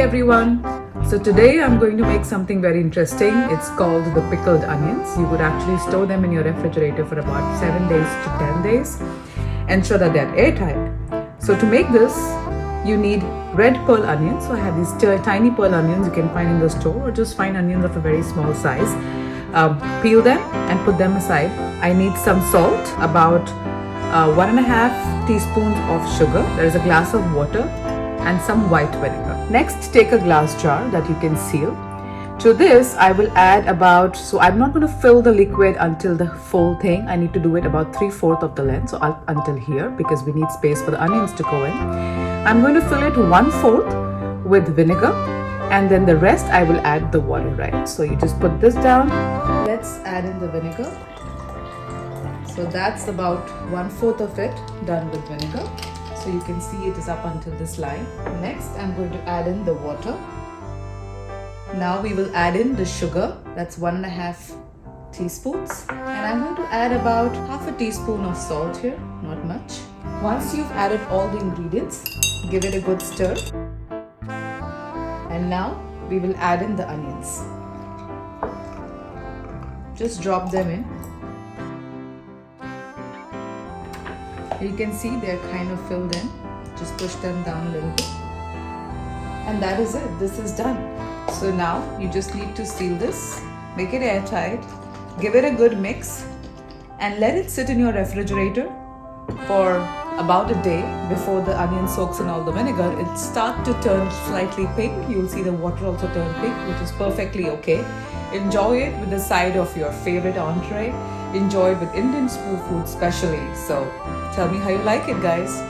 everyone. So today I'm going to make something very interesting. It's called the pickled onions. You could actually store them in your refrigerator for about 7 days to 10 days. Ensure that they're airtight. So to make this, you need red pearl onions. So I have these tiny pearl onions you can find in the store, or just find onions of a very small size. Peel them and put them aside. I need some salt, about 1.5 teaspoons of sugar. There is a glass of water and some white vinegar. Next, take a glass jar that you can seal. To this, I will add about, so I'm not going to fill the liquid until the full thing. I need to do it about 3/4 of the length, so until here, because we need space for the onions to go in. I'm going to fill it 1/4 with vinegar, and then the rest I will add the water, right? So you just put this down. Let's add in the vinegar. So that's about 1/4 of it done with vinegar. So you can see it is up until this line. Next, I'm going to add in the water. Now we will add in the sugar. That's 1.5 teaspoons. And I'm going to add about 1/2 teaspoon of salt here, not much. Once you've added all the ingredients, give it a good stir. And now we will add in the onions. Just drop them in. You can see they're kind of filled in. Just push them down a little bit. And that is it. This is done. So now you just need to seal this, make it airtight, give it a good mix, and let it sit in your refrigerator for about a day. Before the onion soaks in all the vinegar, it starts to turn slightly pink. You'll see the water also turn pink, which is perfectly okay. Enjoy it with the side of your favorite entree. Enjoy it with Indian food especially. So tell me how you like it, guys.